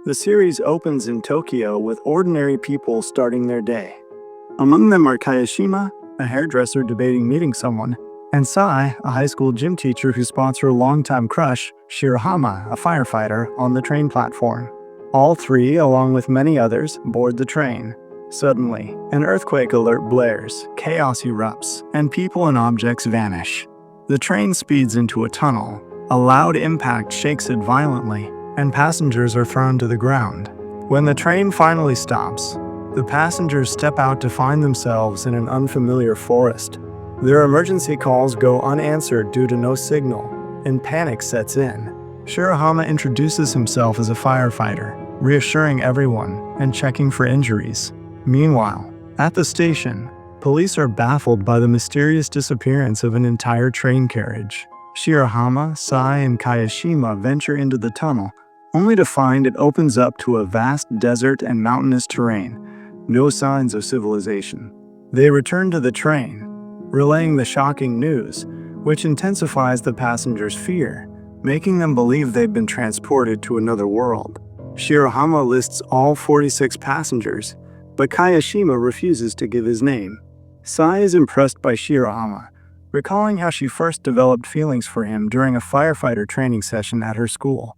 The series opens in Tokyo with ordinary people starting their day. Among them are Kayashima, a hairdresser debating meeting someone, and Sai, a high school gym teacher who spots her longtime crush, Shirahama, a firefighter, on the train platform. All three, along with many others, board the train. Suddenly, an earthquake alert blares, chaos erupts, and people and objects vanish. The train speeds into a tunnel. A loud impact shakes it violently, and passengers are thrown to the ground. When the train finally stops, the passengers step out to find themselves in an unfamiliar forest. Their emergency calls go unanswered due to no signal, and panic sets in. Shirahama introduces himself as a firefighter, reassuring everyone and checking for injuries. Meanwhile, at the station, police are baffled by the mysterious disappearance of an entire train carriage. Shirahama, Sai, and Kayashima venture into the tunnel, only to find it opens up to a vast desert and mountainous terrain. No signs of civilization. They return to the train, relaying the shocking news, which intensifies the passengers' fear, making them believe they've been transported to another world. Shirahama lists all 46 passengers, but Kayashima refuses to give his name. Sai is impressed by Shirahama, recalling how she first developed feelings for him during a firefighter training session at her school.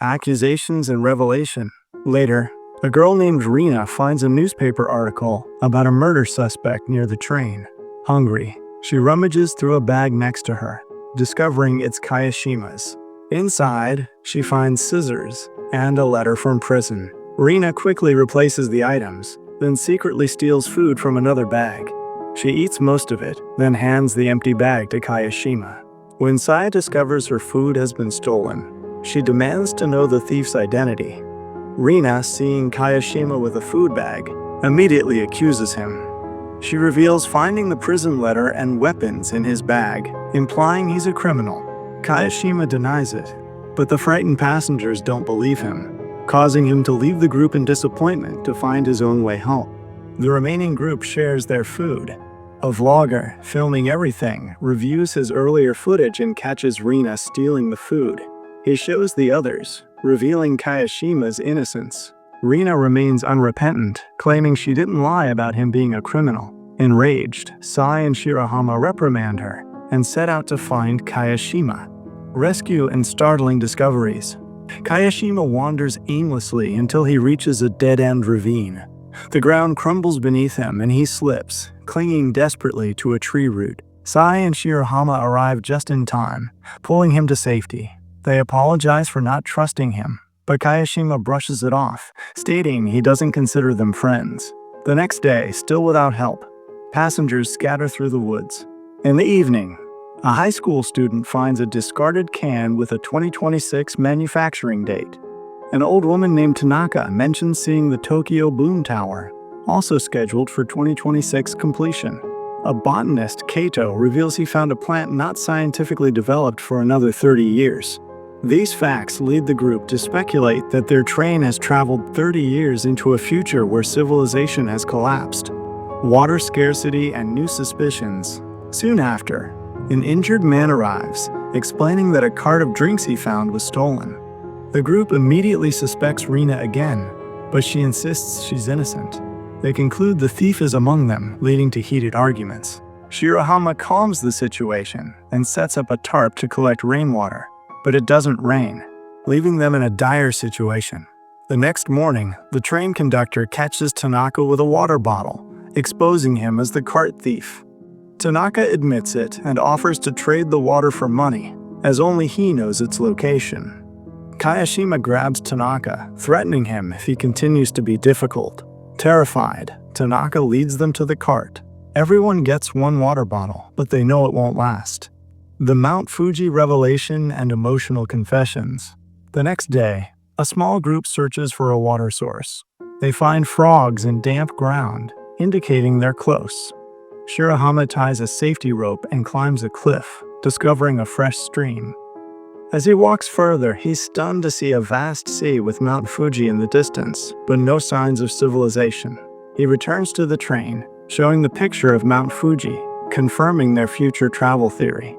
Accusations and revelation. Later, a girl named Rina finds a newspaper article about a murder suspect near the train. Hungry, she rummages through a bag next to her, discovering it's Kayashima's. Inside, she finds scissors and a letter from prison. Rina quickly replaces the items, then secretly steals food from another bag. She eats most of it, then hands the empty bag to Kayashima. When Sai discovers her food has been stolen, she demands to know the thief's identity. Rina, seeing Kayashima with a food bag, immediately accuses him. She reveals finding the prison letter and weapons in his bag, implying he's a criminal. Kayashima denies it, but the frightened passengers don't believe him, causing him to leave the group in disappointment to find his own way home. The remaining group shares their food. A vlogger, filming everything, reviews his earlier footage and catches Rina stealing the food. He shows the others, revealing Kayashima's innocence. Rina remains unrepentant, claiming she didn't lie about him being a criminal. Enraged, Sai and Shirahama reprimand her and set out to find Kayashima. Rescue and startling discoveries. Kayashima wanders aimlessly until he reaches a dead-end ravine. The ground crumbles beneath him and he slips, clinging desperately to a tree root. Sai and Shirahama arrive just in time, pulling him to safety. They apologize for not trusting him, but Kayashima brushes it off, stating he doesn't consider them friends. The next day, still without help, passengers scatter through the woods. In the evening, a high school student finds a discarded can with a 2026 manufacturing date. An old woman named Tanaka mentions seeing the Tokyo Bloom Tower, also scheduled for 2026 completion. A botanist, Kato, reveals he found a plant not scientifically developed for another 30 years. These facts lead the group to speculate that their train has traveled 30 years into a future where civilization has collapsed. Water scarcity and new suspicions. Soon after, an injured man arrives, explaining that a cart of drinks he found was stolen. The group immediately suspects Rina again, but she insists she's innocent. They conclude the thief is among them, leading to heated arguments. Shirahama calms the situation and sets up a tarp to collect rainwater, but it doesn't rain, leaving them in a dire situation. The next morning, the train conductor catches Tanaka with a water bottle, exposing him as the cart thief. Tanaka admits it and offers to trade the water for money, as only he knows its location. Kayashima grabs Tanaka, threatening him if he continues to be difficult. Terrified, Tanaka leads them to the cart. Everyone gets one water bottle, but they know it won't last. The Mount Fuji revelation and emotional confessions. The next day, a small group searches for a water source. They find frogs in damp ground, indicating they're close. Shirahama ties a safety rope and climbs a cliff, discovering a fresh stream. As he walks further, he's stunned to see a vast sea with Mount Fuji in the distance, but no signs of civilization. He returns to the train, showing the picture of Mount Fuji, confirming their future travel theory.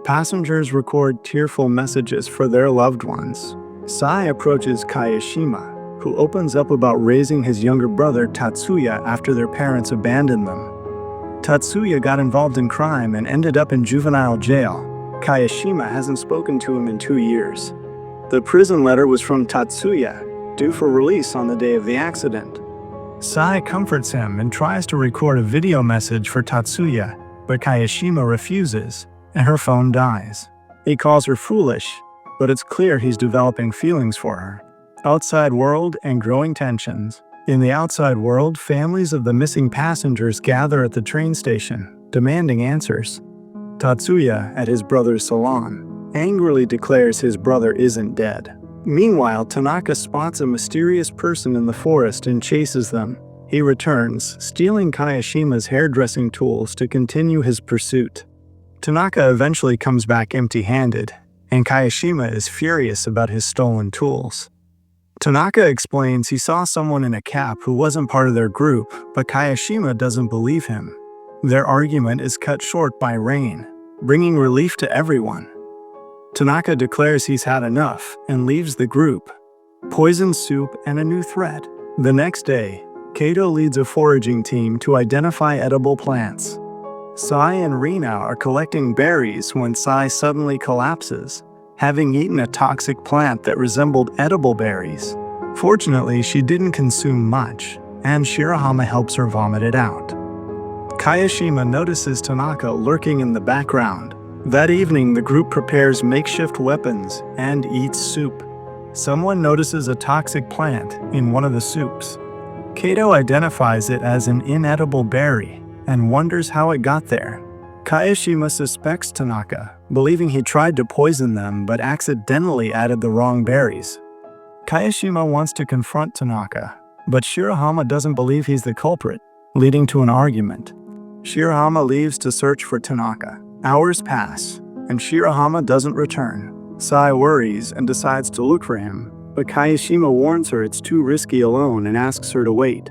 Passengers record tearful messages for their loved ones. Sai approaches Kayashima, who opens up about raising his younger brother Tatsuya after their parents abandoned them. Tatsuya got involved in crime and ended up in juvenile jail. Kayashima hasn't spoken to him in 2 years. The prison letter was from Tatsuya, due for release on the day of the accident. Sai comforts him and tries to record a video message for Tatsuya, but Kayashima refuses, and her phone dies. He calls her foolish, but it's clear he's developing feelings for her. Outside world and growing tensions. In the outside world, families of the missing passengers gather at the train station, demanding answers. Tatsuya, at his brother's salon, angrily declares his brother isn't dead. Meanwhile, Tanaka spots a mysterious person in the forest and chases them. He returns, stealing Kayashima's hairdressing tools to continue his pursuit. Tanaka eventually comes back empty-handed, and Kayashima is furious about his stolen tools. Tanaka explains he saw someone in a cap who wasn't part of their group, but Kayashima doesn't believe him. Their argument is cut short by rain, bringing relief to everyone. Tanaka declares he's had enough and leaves the group. Poison soup and a new threat. The next day, Kato leads a foraging team to identify edible plants. Sai and Rina are collecting berries when Sai suddenly collapses, having eaten a toxic plant that resembled edible berries. Fortunately, she didn't consume much, and Shirahama helps her vomit it out. Kayashima notices Tanaka lurking in the background. That evening, the group prepares makeshift weapons and eats soup. Someone notices a toxic plant in one of the soups. Kato identifies it as an inedible berry and wonders how it got there. Kayashima suspects Tanaka, believing he tried to poison them but accidentally added the wrong berries. Kayashima wants to confront Tanaka, but Shirahama doesn't believe he's the culprit, leading to an argument. Shirahama leaves to search for Tanaka. Hours pass, and Shirahama doesn't return. Sai worries and decides to look for him, but Kayashima warns her it's too risky alone and asks her to wait.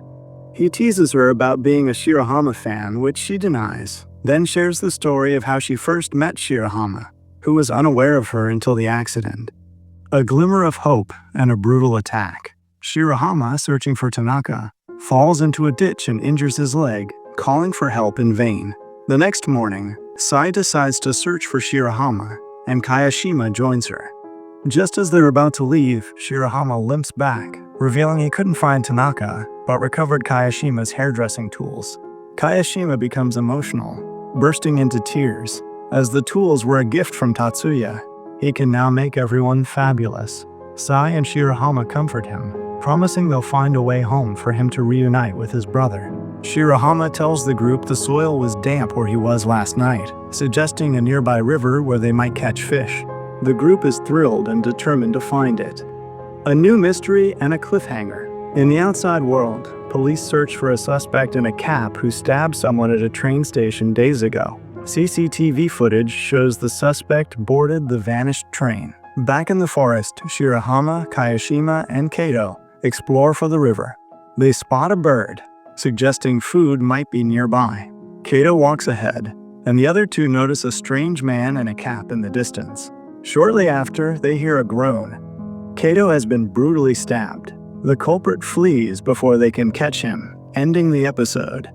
He teases her about being a Shirahama fan, which she denies, then shares the story of how she first met Shirahama, who was unaware of her until the accident. A glimmer of hope and a brutal attack. Shirahama, searching for Tanaka, falls into a ditch and injures his leg, calling for help in vain. The next morning, Sai decides to search for Shirahama, and Kayashima joins her. Just as they're about to leave, Shirahama limps back, revealing he couldn't find Tanaka, but recovered Kayashima's hairdressing tools. Kayashima becomes emotional, bursting into tears. As the tools were a gift from Tatsuya, he can now make everyone fabulous. Sai and Shirahama comfort him, promising they'll find a way home for him to reunite with his brother. Shirahama tells the group the soil was damp where he was last night, suggesting a nearby river where they might catch fish. The group is thrilled and determined to find it. A new mystery and a cliffhanger. In the outside world, police search for a suspect in a cap who stabbed someone at a train station days ago. CCTV footage shows the suspect boarded the vanished train. Back in the forest, Shirahama, Kayashima, and Kato explore for the river. They spot a bird, suggesting food might be nearby. Kato walks ahead, and the other two notice a strange man in a cap in the distance. Shortly after, they hear a groan. Kato has been brutally stabbed. The culprit flees before they can catch him, ending the episode.